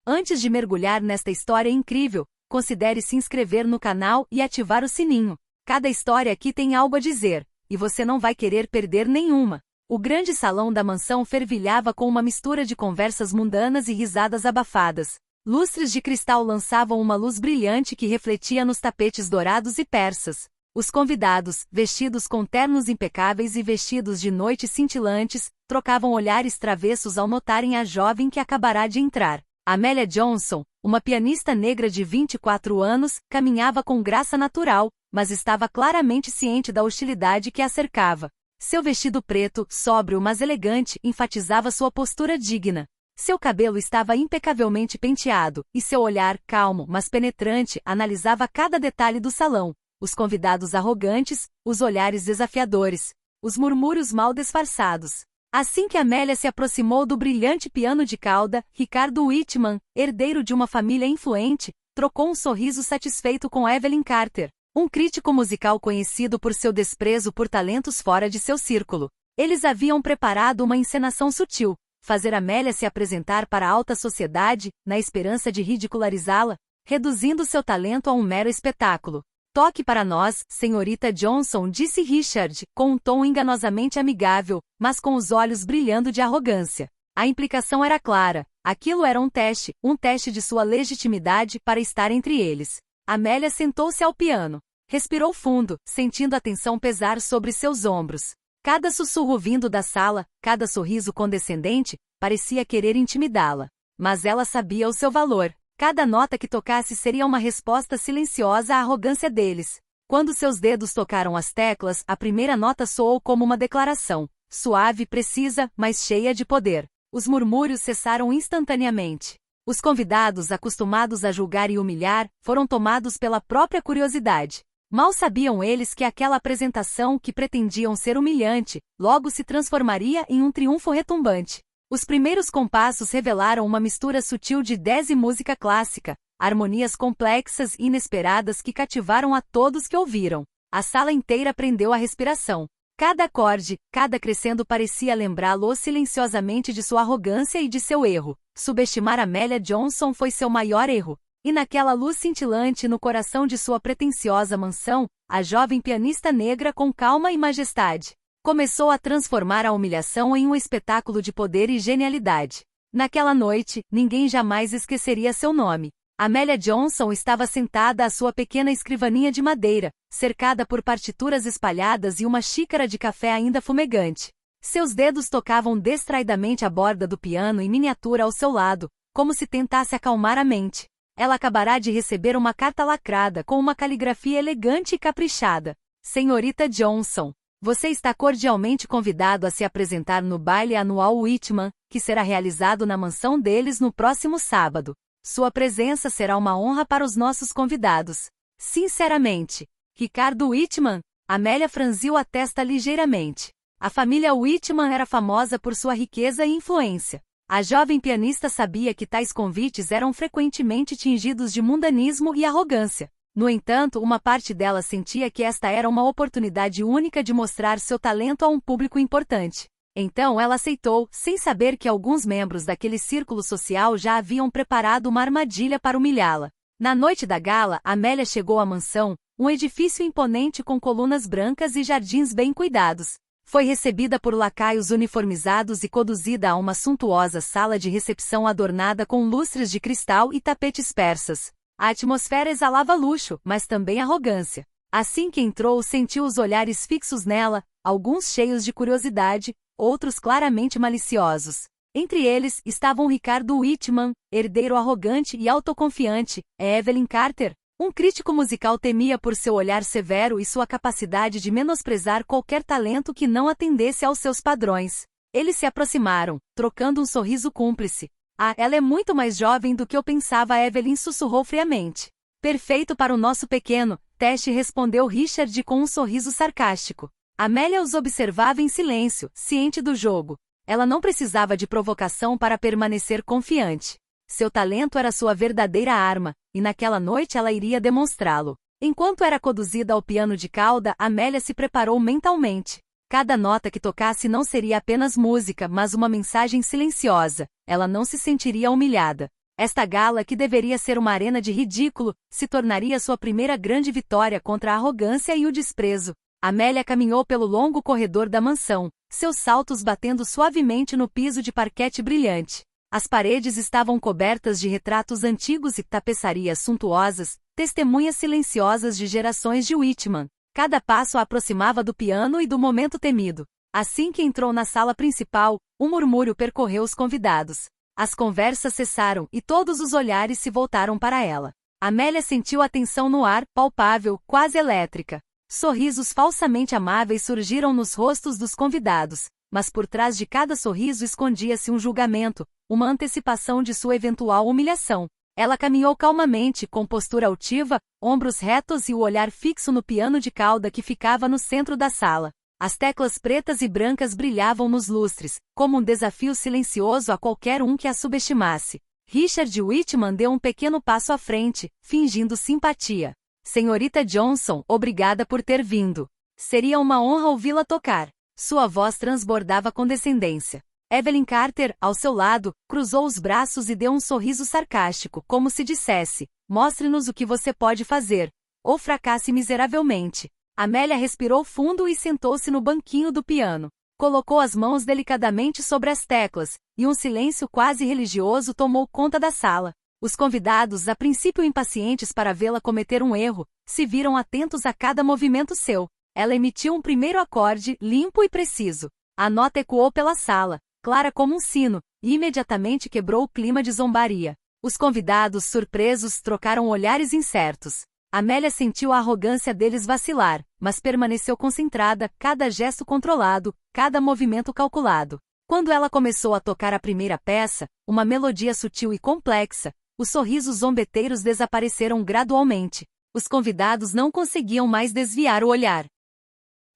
Antes de mergulhar nesta história incrível, considere se inscrever no canal e ativar o sininho. Cada história aqui tem algo a dizer, e você não vai querer perder nenhuma. O grande salão da mansão fervilhava com uma mistura de conversas mundanas e risadas abafadas. Lustres de cristal lançavam uma luz brilhante que refletia nos tapetes dourados e persas. Os convidados, vestidos com ternos impecáveis e vestidos de noite cintilantes, trocavam olhares travessos ao notarem a jovem que acabará de entrar. Amélia Johnson, uma pianista negra de 24 anos, caminhava com graça natural, mas estava claramente ciente da hostilidade que a cercava. Seu vestido preto, sóbrio mas elegante, enfatizava sua postura digna. Seu cabelo estava impecavelmente penteado, e seu olhar, calmo mas penetrante, analisava cada detalhe do salão. Os convidados arrogantes, os olhares desafiadores, os murmúrios mal disfarçados. Assim que Amélia se aproximou do brilhante piano de cauda, Ricardo Whitman, herdeiro de uma família influente, trocou um sorriso satisfeito com Evelyn Carter, um crítico musical conhecido por seu desprezo por talentos fora de seu círculo. Eles haviam preparado uma encenação sutil, fazer Amélia se apresentar para a alta sociedade, na esperança de ridicularizá-la, reduzindo seu talento a um mero espetáculo. Toque para nós, senhorita Johnson, disse Richard, com um tom enganosamente amigável, mas com os olhos brilhando de arrogância. A implicação era clara, aquilo era um teste de sua legitimidade para estar entre eles. Amélia sentou-se ao piano. Respirou fundo, sentindo a tensão pesar sobre seus ombros. Cada sussurro vindo da sala, cada sorriso condescendente, parecia querer intimidá-la. Mas ela sabia o seu valor. Cada nota que tocasse seria uma resposta silenciosa à arrogância deles. Quando seus dedos tocaram as teclas, a primeira nota soou como uma declaração, suave e precisa, mas cheia de poder. Os murmúrios cessaram instantaneamente. Os convidados, acostumados a julgar e humilhar, foram tomados pela própria curiosidade. Mal sabiam eles que aquela apresentação que pretendiam ser humilhante, logo se transformaria em um triunfo retumbante. Os primeiros compassos revelaram uma mistura sutil de jazz e música clássica, harmonias complexas e inesperadas que cativaram a todos que ouviram. A sala inteira prendeu a respiração. Cada acorde, cada crescendo parecia lembrá-lo silenciosamente de sua arrogância e de seu erro. Subestimar Amélia Johnson foi seu maior erro. E naquela luz cintilante no coração de sua pretensiosa mansão, a jovem pianista negra com calma e majestade começou a transformar a humilhação em um espetáculo de poder e genialidade. Naquela noite, ninguém jamais esqueceria seu nome. Amélia Johnson estava sentada à sua pequena escrivaninha de madeira, cercada por partituras espalhadas e uma xícara de café ainda fumegante. Seus dedos tocavam distraidamente a borda do piano em miniatura ao seu lado, como se tentasse acalmar a mente. Ela acabará de receber uma carta lacrada com uma caligrafia elegante e caprichada. Senhorita Johnson, você está cordialmente convidado a se apresentar no baile anual Whitman, que será realizado na mansão deles no próximo sábado. Sua presença será uma honra para os nossos convidados. Sinceramente, Ricardo Whitman. Amélia franziu a testa ligeiramente. A família Whitman era famosa por sua riqueza e influência. A jovem pianista sabia que tais convites eram frequentemente tingidos de mundanismo e arrogância. No entanto, uma parte dela sentia que esta era uma oportunidade única de mostrar seu talento a um público importante. Então ela aceitou, sem saber que alguns membros daquele círculo social já haviam preparado uma armadilha para humilhá-la. Na noite da gala, Amélia chegou à mansão, um edifício imponente com colunas brancas e jardins bem cuidados. Foi recebida por lacaios uniformizados e conduzida a uma suntuosa sala de recepção adornada com lustres de cristal e tapetes persas. A atmosfera exalava luxo, mas também arrogância. Assim que entrou, sentiu os olhares fixos nela, alguns cheios de curiosidade, outros claramente maliciosos. Entre eles, estavam Ricardo Whitman, herdeiro arrogante e autoconfiante, e Evelyn Carter. Um crítico musical temia por seu olhar severo e sua capacidade de menosprezar qualquer talento que não atendesse aos seus padrões. Eles se aproximaram, trocando um sorriso cúmplice. Ah, ela é muito mais jovem do que eu pensava, Evelyn sussurrou friamente. Perfeito para o nosso pequeno teste, respondeu Richard com um sorriso sarcástico. Amélia os observava em silêncio, ciente do jogo. Ela não precisava de provocação para permanecer confiante. Seu talento era sua verdadeira arma, e naquela noite ela iria demonstrá-lo. Enquanto era conduzida ao piano de cauda, Amélia se preparou mentalmente. Cada nota que tocasse não seria apenas música, mas uma mensagem silenciosa. Ela não se sentiria humilhada. Esta gala, que deveria ser uma arena de ridículo, se tornaria sua primeira grande vitória contra a arrogância e o desprezo. Amélia caminhou pelo longo corredor da mansão, seus saltos batendo suavemente no piso de parquete brilhante. As paredes estavam cobertas de retratos antigos e tapeçarias suntuosas, testemunhas silenciosas de gerações de Whitman. Cada passo a aproximava do piano e do momento temido. Assim que entrou na sala principal, um murmúrio percorreu os convidados. As conversas cessaram e todos os olhares se voltaram para ela. Amélia sentiu a tensão no ar, palpável, quase elétrica. Sorrisos falsamente amáveis surgiram nos rostos dos convidados, mas por trás de cada sorriso escondia-se um julgamento, uma antecipação de sua eventual humilhação. Ela caminhou calmamente, com postura altiva, ombros retos e o olhar fixo no piano de cauda que ficava no centro da sala. As teclas pretas e brancas brilhavam nos lustres, como um desafio silencioso a qualquer um que a subestimasse. Richard Whitman deu um pequeno passo à frente, fingindo simpatia. Senhorita Johnson, obrigada por ter vindo. Seria uma honra ouvi-la tocar. Sua voz transbordava condescendência. Evelyn Carter, ao seu lado, cruzou os braços e deu um sorriso sarcástico, como se dissesse: mostre-nos o que você pode fazer, ou fracasse miseravelmente. Amélia respirou fundo e sentou-se no banquinho do piano. Colocou as mãos delicadamente sobre as teclas, e um silêncio quase religioso tomou conta da sala. Os convidados, a princípio impacientes para vê-la cometer um erro, se viram atentos a cada movimento seu. Ela emitiu um primeiro acorde, limpo e preciso. A nota ecoou pela sala, clara como um sino, e imediatamente quebrou o clima de zombaria. Os convidados, surpresos, trocaram olhares incertos. Amélia sentiu a arrogância deles vacilar, mas permaneceu concentrada, cada gesto controlado, cada movimento calculado. Quando ela começou a tocar a primeira peça, uma melodia sutil e complexa, os sorrisos zombeteiros desapareceram gradualmente. Os convidados não conseguiam mais desviar o olhar.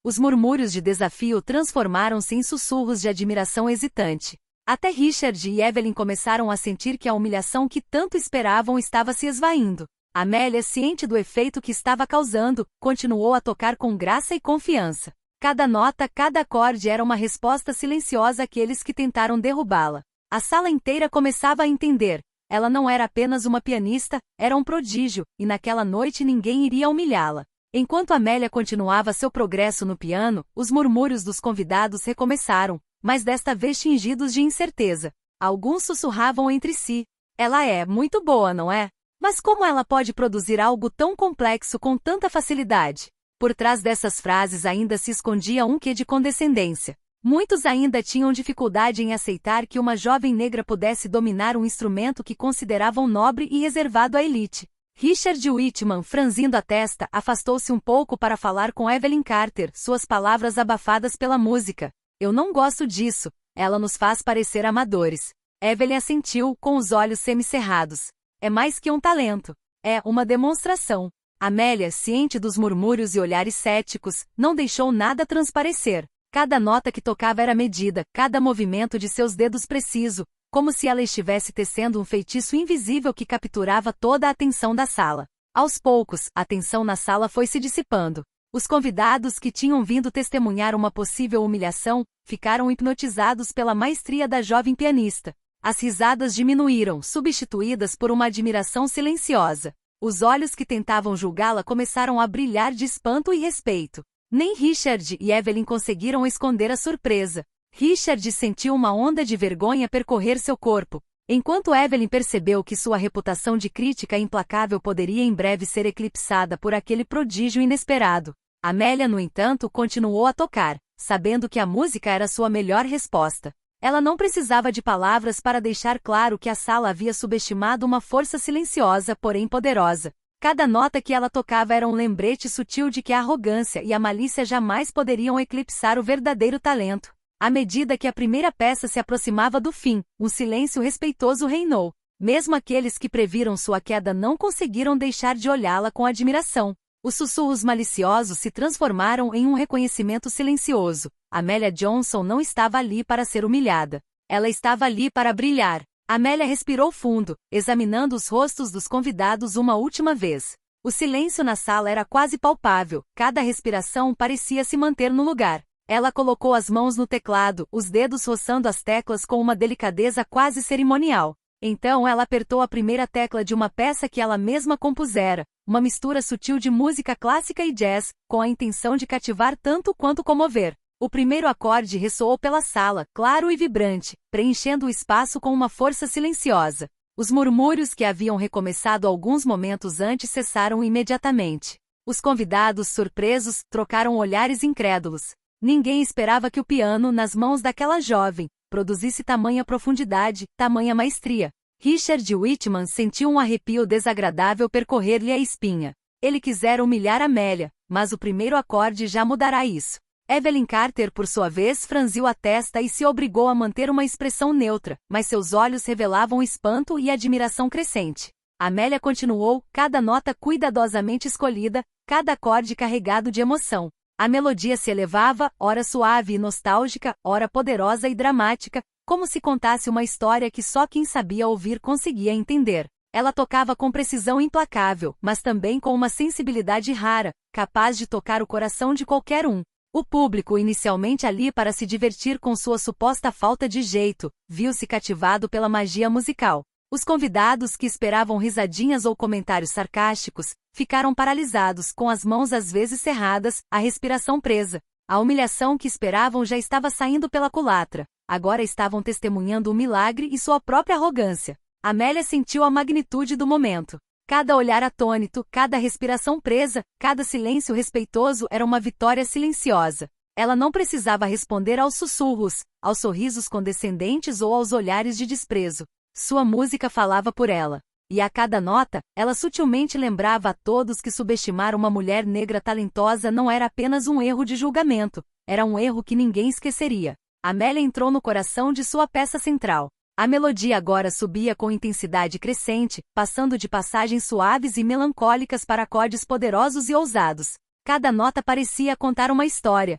Os murmúrios de desafio transformaram-se em sussurros de admiração hesitante. Até Richard e Evelyn começaram a sentir que a humilhação que tanto esperavam estava se esvaindo. Amélia, ciente do efeito que estava causando, continuou a tocar com graça e confiança. Cada nota, cada acorde era uma resposta silenciosa àqueles que tentaram derrubá-la. A sala inteira começava a entender. Ela não era apenas uma pianista, era um prodígio, e naquela noite ninguém iria humilhá-la. Enquanto Amélia continuava seu progresso no piano, os murmúrios dos convidados recomeçaram, mas desta vez tingidos de incerteza. Alguns sussurravam entre si: ela é muito boa, não é? Mas como ela pode produzir algo tão complexo com tanta facilidade? Por trás dessas frases ainda se escondia um quê de condescendência. Muitos ainda tinham dificuldade em aceitar que uma jovem negra pudesse dominar um instrumento que consideravam nobre e reservado à elite. Richard Whitman, franzindo a testa, afastou-se um pouco para falar com Evelyn Carter, suas palavras abafadas pela música. Eu não gosto disso, ela nos faz parecer amadores. Evelyn assentiu, com os olhos semicerrados. É mais que um talento. É uma demonstração. Amélia, ciente dos murmúrios e olhares céticos, não deixou nada transparecer. Cada nota que tocava era medida, cada movimento de seus dedos preciso, como se ela estivesse tecendo um feitiço invisível que capturava toda a atenção da sala. Aos poucos, a tensão na sala foi se dissipando. Os convidados que tinham vindo testemunhar uma possível humilhação, ficaram hipnotizados pela maestria da jovem pianista. As risadas diminuíram, substituídas por uma admiração silenciosa. Os olhos que tentavam julgá-la começaram a brilhar de espanto e respeito. Nem Richard e Evelyn conseguiram esconder a surpresa. Richard sentiu uma onda de vergonha percorrer seu corpo, enquanto Evelyn percebeu que sua reputação de crítica implacável poderia em breve ser eclipsada por aquele prodígio inesperado. Amélia, no entanto, continuou a tocar, sabendo que a música era sua melhor resposta. Ela não precisava de palavras para deixar claro que a sala havia subestimado uma força silenciosa, porém poderosa. Cada nota que ela tocava era um lembrete sutil de que a arrogância e a malícia jamais poderiam eclipsar o verdadeiro talento. À medida que a primeira peça se aproximava do fim, um silêncio respeitoso reinou. Mesmo aqueles que previram sua queda não conseguiram deixar de olhá-la com admiração. Os sussurros maliciosos se transformaram em um reconhecimento silencioso. Amélia Johnson não estava ali para ser humilhada. Ela estava ali para brilhar. Amélia respirou fundo, examinando os rostos dos convidados uma última vez. O silêncio na sala era quase palpável, cada respiração parecia se manter no lugar. Ela colocou as mãos no teclado, os dedos roçando as teclas com uma delicadeza quase cerimonial. Então ela apertou a primeira tecla de uma peça que ela mesma compusera, uma mistura sutil de música clássica e jazz, com a intenção de cativar tanto quanto comover. O primeiro acorde ressoou pela sala, claro e vibrante, preenchendo o espaço com uma força silenciosa. Os murmúrios que haviam recomeçado alguns momentos antes cessaram imediatamente. Os convidados, surpresos, trocaram olhares incrédulos. Ninguém esperava que o piano, nas mãos daquela jovem, produzisse tamanha profundidade, tamanha maestria. Richard Whitman sentiu um arrepio desagradável percorrer-lhe a espinha. Ele quisera humilhar Amélia, mas o primeiro acorde já mudará isso. Evelyn Carter, por sua vez, franziu a testa e se obrigou a manter uma expressão neutra, mas seus olhos revelavam espanto e admiração crescente. Amélia continuou, cada nota cuidadosamente escolhida, cada acorde carregado de emoção. A melodia se elevava, ora suave e nostálgica, ora poderosa e dramática, como se contasse uma história que só quem sabia ouvir conseguia entender. Ela tocava com precisão implacável, mas também com uma sensibilidade rara, capaz de tocar o coração de qualquer um. O público, inicialmente ali para se divertir com sua suposta falta de jeito, viu-se cativado pela magia musical. Os convidados, que esperavam risadinhas ou comentários sarcásticos, ficaram paralisados, com as mãos às vezes cerradas, a respiração presa. A humilhação que esperavam já estava saindo pela culatra. Agora estavam testemunhando o milagre e sua própria arrogância. Amélia sentiu a magnitude do momento. Cada olhar atônito, cada respiração presa, cada silêncio respeitoso era uma vitória silenciosa. Ela não precisava responder aos sussurros, aos sorrisos condescendentes ou aos olhares de desprezo. Sua música falava por ela. E a cada nota, ela sutilmente lembrava a todos que subestimar uma mulher negra talentosa não era apenas um erro de julgamento, era um erro que ninguém esqueceria. Amélia entrou no coração de sua peça central. A melodia agora subia com intensidade crescente, passando de passagens suaves e melancólicas para acordes poderosos e ousados. Cada nota parecia contar uma história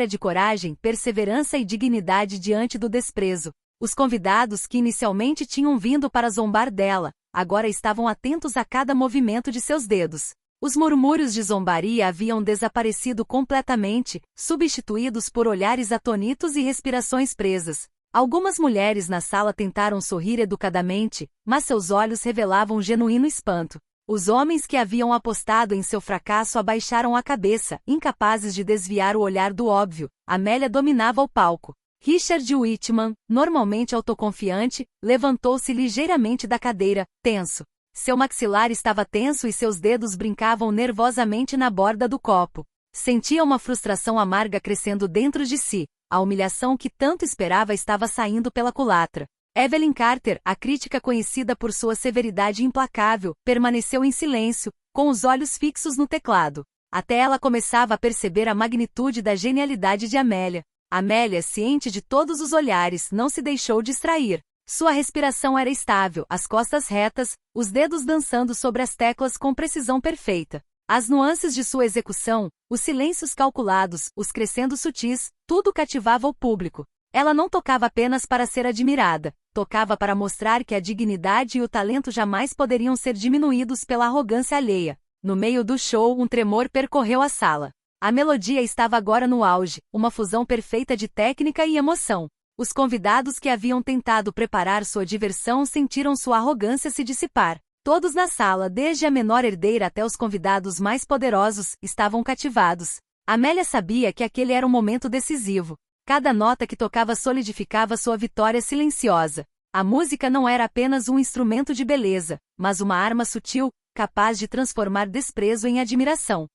de coragem, perseverança e dignidade diante do desprezo. Os convidados, que inicialmente tinham vindo para zombar dela, agora estavam atentos a cada movimento de seus dedos. Os murmúrios de zombaria haviam desaparecido completamente, substituídos por olhares atônitos e respirações presas. Algumas mulheres na sala tentaram sorrir educadamente, mas seus olhos revelavam genuíno espanto. Os homens que haviam apostado em seu fracasso abaixaram a cabeça, incapazes de desviar o olhar do óbvio. Amélia dominava o palco. Richard Whitman, normalmente autoconfiante, levantou-se ligeiramente da cadeira, tenso. Seu maxilar estava tenso e seus dedos brincavam nervosamente na borda do copo. Sentia uma frustração amarga crescendo dentro de si. A humilhação que tanto esperava estava saindo pela culatra. Evelyn Carter, a crítica conhecida por sua severidade implacável, permaneceu em silêncio, com os olhos fixos no teclado. Até ela começava a perceber a magnitude da genialidade de Amélia. Amélia, ciente de todos os olhares, não se deixou distrair. Sua respiração era estável, as costas retas, os dedos dançando sobre as teclas com precisão perfeita. As nuances de sua execução, os silêncios calculados, os crescendos sutis, tudo cativava o público. Ela não tocava apenas para ser admirada, tocava para mostrar que a dignidade e o talento jamais poderiam ser diminuídos pela arrogância alheia. No meio do show, um tremor percorreu a sala. A melodia estava agora no auge, uma fusão perfeita de técnica e emoção. Os convidados que haviam tentado preparar sua diversão sentiram sua arrogância se dissipar. Todos na sala, desde a menor herdeira até os convidados mais poderosos, estavam cativados. Amélia sabia que aquele era um momento decisivo. Cada nota que tocava solidificava sua vitória silenciosa. A música não era apenas um instrumento de beleza, mas uma arma sutil, capaz de transformar desprezo em admiração.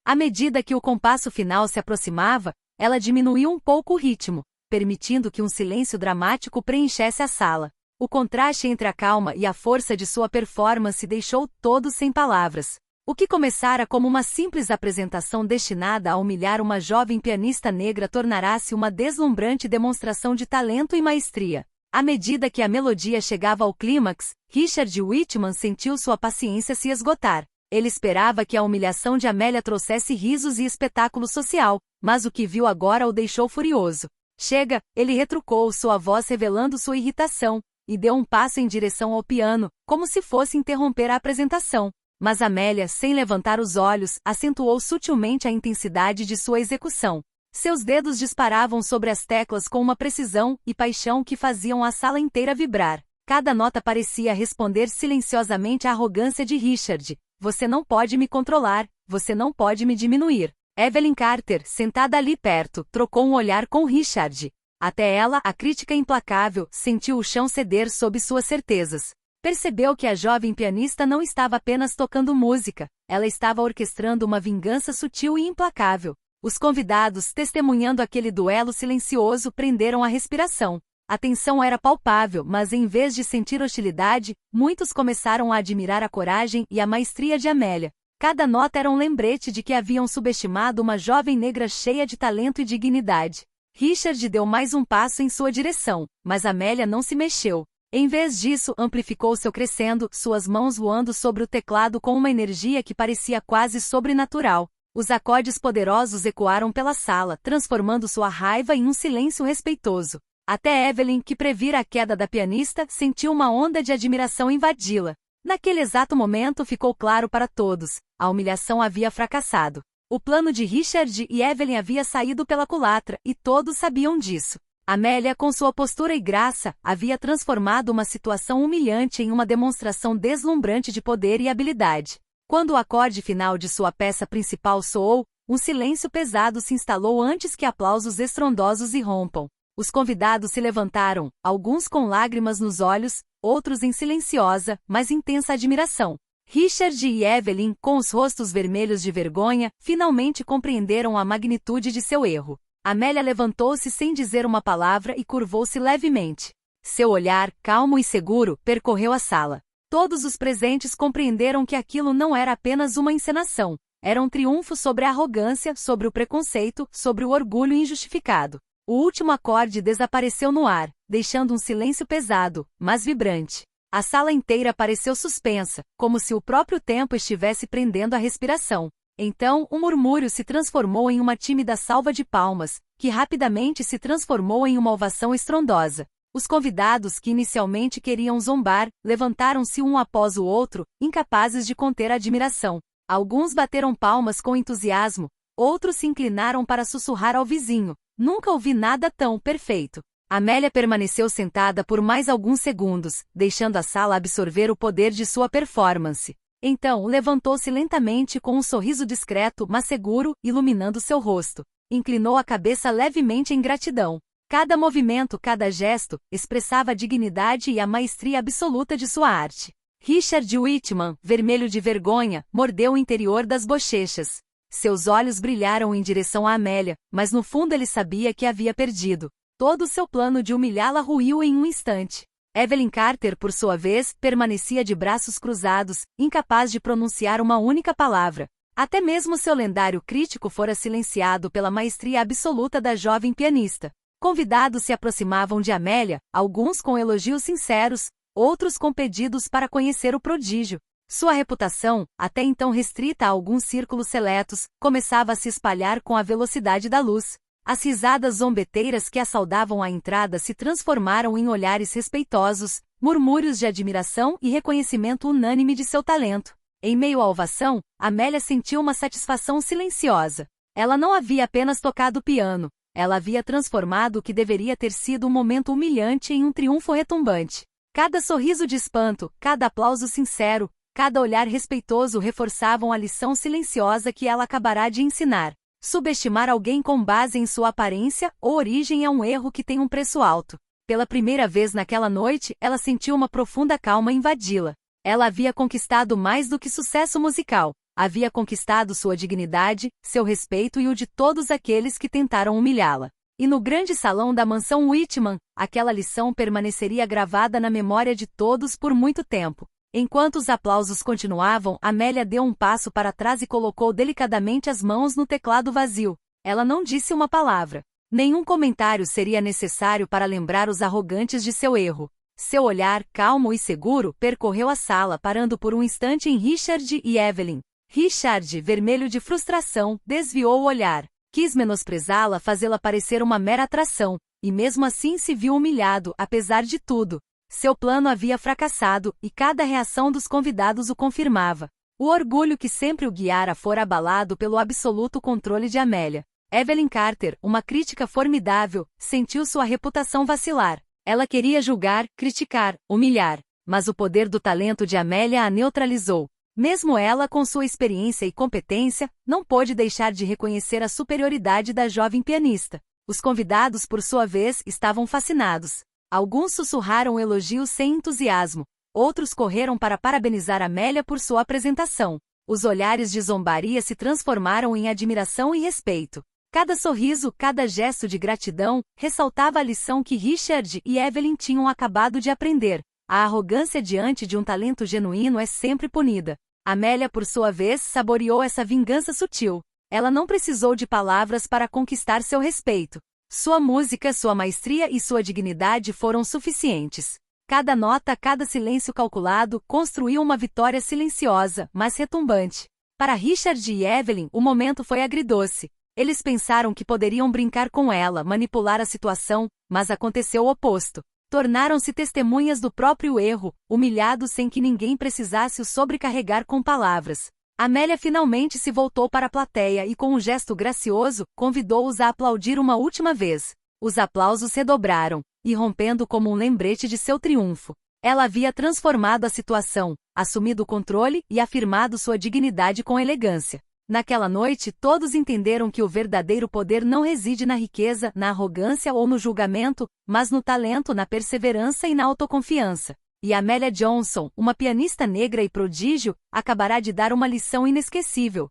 À medida que o compasso final se aproximava, ela diminuiu um pouco o ritmo, permitindo que um silêncio dramático preenchesse a sala. O contraste entre a calma e a força de sua performance deixou todos sem palavras. O que começara como uma simples apresentação destinada a humilhar uma jovem pianista negra tornará-se uma deslumbrante demonstração de talento e maestria. À medida que a melodia chegava ao clímax, Richard Whitman sentiu sua paciência se esgotar. Ele esperava que a humilhação de Amélia trouxesse risos e espetáculo social, mas o que viu agora o deixou furioso. Chega, ele retrucou, sua voz revelando sua irritação, e deu um passo em direção ao piano, como se fosse interromper a apresentação. Mas Amélia, sem levantar os olhos, acentuou sutilmente a intensidade de sua execução. Seus dedos disparavam sobre as teclas com uma precisão e paixão que faziam a sala inteira vibrar. Cada nota parecia responder silenciosamente à arrogância de Richard. Você não pode me controlar, você não pode me diminuir. Evelyn Carter, sentada ali perto, trocou um olhar com Richard. Até ela, a crítica implacável, sentiu o chão ceder sob suas certezas. Percebeu que a jovem pianista não estava apenas tocando música, ela estava orquestrando uma vingança sutil e implacável. Os convidados, testemunhando aquele duelo silencioso, prenderam a respiração. A tensão era palpável, mas em vez de sentir hostilidade, muitos começaram a admirar a coragem e a maestria de Amélia. Cada nota era um lembrete de que haviam subestimado uma jovem negra cheia de talento e dignidade. Richard deu mais um passo em sua direção, mas Amélia não se mexeu. Em vez disso, amplificou seu crescendo, suas mãos voando sobre o teclado com uma energia que parecia quase sobrenatural. Os acordes poderosos ecoaram pela sala, transformando sua raiva em um silêncio respeitoso. Até Evelyn, que previra a queda da pianista, sentiu uma onda de admiração invadi-la. Naquele exato momento ficou claro para todos, a humilhação havia fracassado. O plano de Richard e Evelyn havia saído pela culatra, e todos sabiam disso. Amélia, com sua postura e graça, havia transformado uma situação humilhante em uma demonstração deslumbrante de poder e habilidade. Quando o acorde final de sua peça principal soou, um silêncio pesado se instalou antes que aplausos estrondosos irrompam. Os convidados se levantaram, alguns com lágrimas nos olhos, outros em silenciosa, mas intensa admiração. Richard e Evelyn, com os rostos vermelhos de vergonha, finalmente compreenderam a magnitude de seu erro. Amélia levantou-se sem dizer uma palavra e curvou-se levemente. Seu olhar, calmo e seguro, percorreu a sala. Todos os presentes compreenderam que aquilo não era apenas uma encenação. Era um triunfo sobre a arrogância, sobre o preconceito, sobre o orgulho injustificado. O último acorde desapareceu no ar, deixando um silêncio pesado, mas vibrante. A sala inteira pareceu suspensa, como se o próprio tempo estivesse prendendo a respiração. Então, um murmúrio se transformou em uma tímida salva de palmas, que rapidamente se transformou em uma ovação estrondosa. Os convidados que inicialmente queriam zombar, levantaram-se um após o outro, incapazes de conter a admiração. Alguns bateram palmas com entusiasmo, outros se inclinaram para sussurrar ao vizinho. Nunca ouvi nada tão perfeito. Amélia permaneceu sentada por mais alguns segundos, deixando a sala absorver o poder de sua performance. Então, levantou-se lentamente com um sorriso discreto, mas seguro, iluminando seu rosto. Inclinou a cabeça levemente em gratidão. Cada movimento, cada gesto, expressava a dignidade e a maestria absoluta de sua arte. Richard Whitman, vermelho de vergonha, mordeu o interior das bochechas. Seus olhos brilharam em direção a Amélia, mas no fundo ele sabia que havia perdido. Todo o seu plano de humilhá-la ruiu em um instante. Evelyn Carter, por sua vez, permanecia de braços cruzados, incapaz de pronunciar uma única palavra. Até mesmo seu lendário crítico fora silenciado pela maestria absoluta da jovem pianista. Convidados se aproximavam de Amélia, alguns com elogios sinceros, outros com pedidos para conhecer o prodígio. Sua reputação, até então restrita a alguns círculos seletos, começava a se espalhar com a velocidade da luz. As risadas zombeteiras que a saudavam à entrada se transformaram em olhares respeitosos, murmúrios de admiração e reconhecimento unânime de seu talento. Em meio à ovação, Amélia sentiu uma satisfação silenciosa. Ela não havia apenas tocado piano, ela havia transformado o que deveria ter sido um momento humilhante em um triunfo retumbante. Cada sorriso de espanto, cada aplauso sincero, cada olhar respeitoso reforçavam a lição silenciosa que ela acabará de ensinar. Subestimar alguém com base em sua aparência ou origem é um erro que tem um preço alto. Pela primeira vez naquela noite, ela sentiu uma profunda calma invadi-la. Ela havia conquistado mais do que sucesso musical. Havia conquistado sua dignidade, seu respeito e o de todos aqueles que tentaram humilhá-la. E no grande salão da mansão Whitman, aquela lição permaneceria gravada na memória de todos por muito tempo. Enquanto os aplausos continuavam, Amélia deu um passo para trás e colocou delicadamente as mãos no teclado vazio. Ela não disse uma palavra. Nenhum comentário seria necessário para lembrar os arrogantes de seu erro. Seu olhar, calmo e seguro, percorreu a sala, parando por um instante em Richard e Evelyn. Richard, vermelho de frustração, desviou o olhar. Quis menosprezá-la, fazê-la parecer uma mera atração, e mesmo assim se viu humilhado, apesar de tudo. Seu plano havia fracassado, e cada reação dos convidados o confirmava. O orgulho que sempre o guiara fora abalado pelo absoluto controle de Amélia. Evelyn Carter, uma crítica formidável, sentiu sua reputação vacilar. Ela queria julgar, criticar, humilhar, mas o poder do talento de Amélia a neutralizou. Mesmo ela, com sua experiência e competência, não pôde deixar de reconhecer a superioridade da jovem pianista. Os convidados, por sua vez, estavam fascinados. Alguns sussurraram elogios sem entusiasmo, outros correram para parabenizar Amélia por sua apresentação. Os olhares de zombaria se transformaram em admiração e respeito. Cada sorriso, cada gesto de gratidão, ressaltava a lição que Richard e Evelyn tinham acabado de aprender. A arrogância diante de um talento genuíno é sempre punida. Amélia, por sua vez, saboreou essa vingança sutil. Ela não precisou de palavras para conquistar seu respeito. Sua música, sua maestria e sua dignidade foram suficientes. Cada nota, cada silêncio calculado, construiu uma vitória silenciosa, mas retumbante. Para Richard e Evelyn, o momento foi agridoce. Eles pensaram que poderiam brincar com ela, manipular a situação, mas aconteceu o oposto. Tornaram-se testemunhas do próprio erro, humilhados sem que ninguém precisasse os sobrecarregar com palavras. Amélia finalmente se voltou para a plateia e, com um gesto gracioso, convidou-os a aplaudir uma última vez. Os aplausos redobraram, irrompendo como um lembrete de seu triunfo. Ela havia transformado a situação, assumido o controle e afirmado sua dignidade com elegância. Naquela noite, todos entenderam que o verdadeiro poder não reside na riqueza, na arrogância ou no julgamento, mas no talento, na perseverança e na autoconfiança. E Amélia Johnson, uma pianista negra e prodígio, acabará de dar uma lição inesquecível.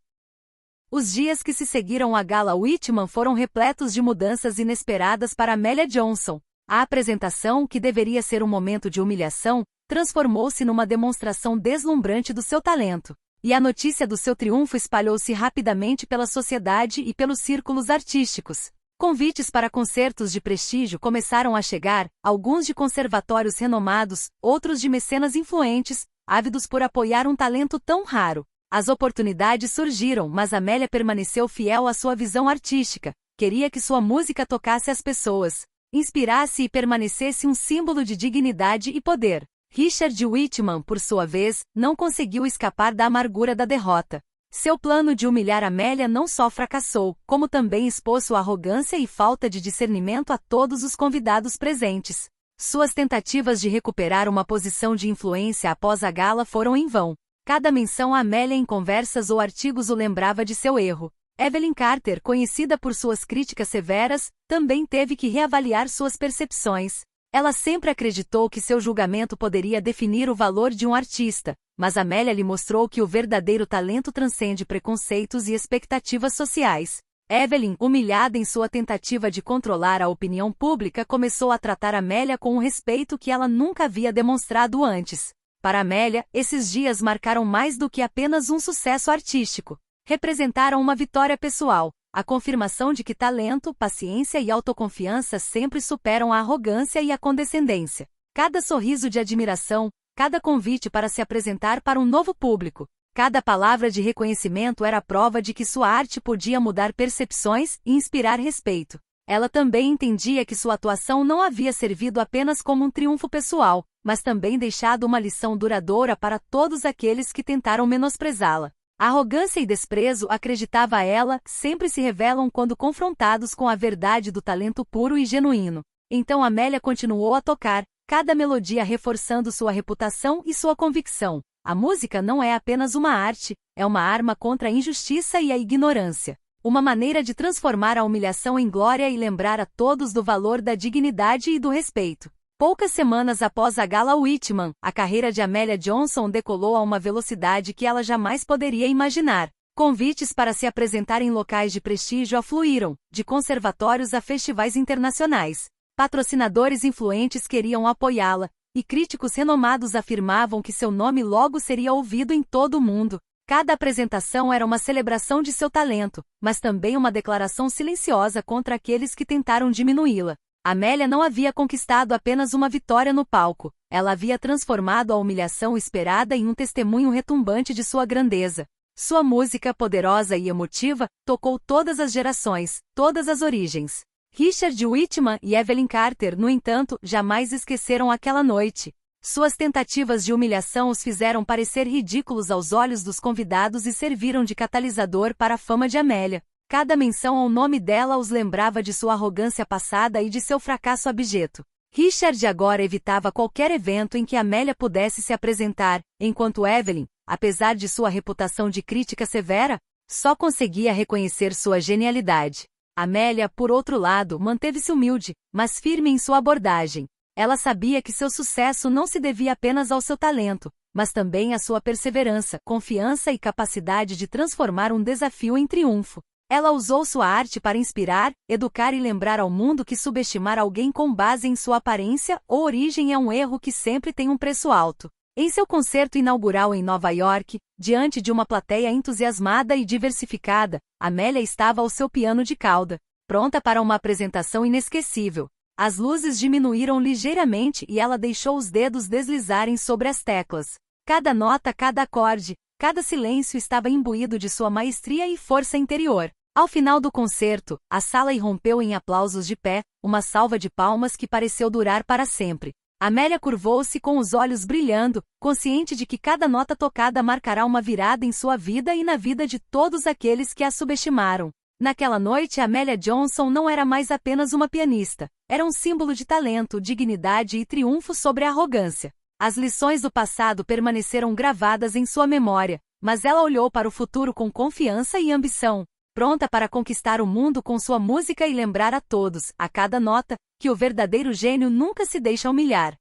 Os dias que se seguiram à Gala Whitman foram repletos de mudanças inesperadas para Amélia Johnson. A apresentação, que deveria ser um momento de humilhação, transformou-se numa demonstração deslumbrante do seu talento. E a notícia do seu triunfo espalhou-se rapidamente pela sociedade e pelos círculos artísticos. Convites para concertos de prestígio começaram a chegar, alguns de conservatórios renomados, outros de mecenas influentes, ávidos por apoiar um talento tão raro. As oportunidades surgiram, mas Amélia permaneceu fiel à sua visão artística. Queria que sua música tocasse as pessoas, inspirasse e permanecesse um símbolo de dignidade e poder. Richard Whitman, por sua vez, não conseguiu escapar da amargura da derrota. Seu plano de humilhar Amélia não só fracassou, como também expôs sua arrogância e falta de discernimento a todos os convidados presentes. Suas tentativas de recuperar uma posição de influência após a gala foram em vão. Cada menção a Amélia em conversas ou artigos o lembrava de seu erro. Evelyn Carter, conhecida por suas críticas severas, também teve que reavaliar suas percepções. Ela sempre acreditou que seu julgamento poderia definir o valor de um artista, mas Amélia lhe mostrou que o verdadeiro talento transcende preconceitos e expectativas sociais. Evelyn, humilhada em sua tentativa de controlar a opinião pública, começou a tratar Amélia com um respeito que ela nunca havia demonstrado antes. Para Amélia, esses dias marcaram mais do que apenas um sucesso artístico. Representaram uma vitória pessoal, a confirmação de que talento, paciência e autoconfiança sempre superam a arrogância e a condescendência. Cada sorriso de admiração, cada convite para se apresentar para um novo público, cada palavra de reconhecimento era prova de que sua arte podia mudar percepções e inspirar respeito. Ela também entendia que sua atuação não havia servido apenas como um triunfo pessoal, mas também deixado uma lição duradoura para todos aqueles que tentaram menosprezá-la. Arrogância e desprezo, acreditava ela, sempre se revelam quando confrontados com a verdade do talento puro e genuíno. Então Amélia continuou a tocar, cada melodia reforçando sua reputação e sua convicção. A música não é apenas uma arte, é uma arma contra a injustiça e a ignorância. Uma maneira de transformar a humilhação em glória e lembrar a todos do valor da dignidade e do respeito. Poucas semanas após a Gala Whitman, a carreira de Amélia Johnson decolou a uma velocidade que ela jamais poderia imaginar. Convites para se apresentar em locais de prestígio afluíram, de conservatórios a festivais internacionais. Patrocinadores influentes queriam apoiá-la, e críticos renomados afirmavam que seu nome logo seria ouvido em todo o mundo. Cada apresentação era uma celebração de seu talento, mas também uma declaração silenciosa contra aqueles que tentaram diminuí-la. Amélia não havia conquistado apenas uma vitória no palco, ela havia transformado a humilhação esperada em um testemunho retumbante de sua grandeza. Sua música, poderosa e emotiva, tocou todas as gerações, todas as origens. Richard Whitman e Evelyn Carter, no entanto, jamais esqueceram aquela noite. Suas tentativas de humilhação os fizeram parecer ridículos aos olhos dos convidados e serviram de catalisador para a fama de Amélia. Cada menção ao nome dela os lembrava de sua arrogância passada e de seu fracasso abjeto. Richard agora evitava qualquer evento em que Amélia pudesse se apresentar, enquanto Evelyn, apesar de sua reputação de crítica severa, só conseguia reconhecer sua genialidade. Amélia, por outro lado, manteve-se humilde, mas firme em sua abordagem. Ela sabia que seu sucesso não se devia apenas ao seu talento, mas também à sua perseverança, confiança e capacidade de transformar um desafio em triunfo. Ela usou sua arte para inspirar, educar e lembrar ao mundo que subestimar alguém com base em sua aparência ou origem é um erro que sempre tem um preço alto. Em seu concerto inaugural em Nova York, diante de uma plateia entusiasmada e diversificada, Amélia estava ao seu piano de cauda, pronta para uma apresentação inesquecível. As luzes diminuíram ligeiramente e ela deixou os dedos deslizarem sobre as teclas. Cada nota, cada acorde, cada silêncio estava imbuído de sua maestria e força interior. Ao final do concerto, a sala irrompeu em aplausos de pé, uma salva de palmas que pareceu durar para sempre. Amélia curvou-se com os olhos brilhando, consciente de que cada nota tocada marcará uma virada em sua vida e na vida de todos aqueles que a subestimaram. Naquela noite, Amélia Johnson não era mais apenas uma pianista. Era um símbolo de talento, dignidade e triunfo sobre a arrogância. As lições do passado permaneceram gravadas em sua memória, mas ela olhou para o futuro com confiança e ambição, pronta para conquistar o mundo com sua música e lembrar a todos, a cada nota, que o verdadeiro gênio nunca se deixa humilhar.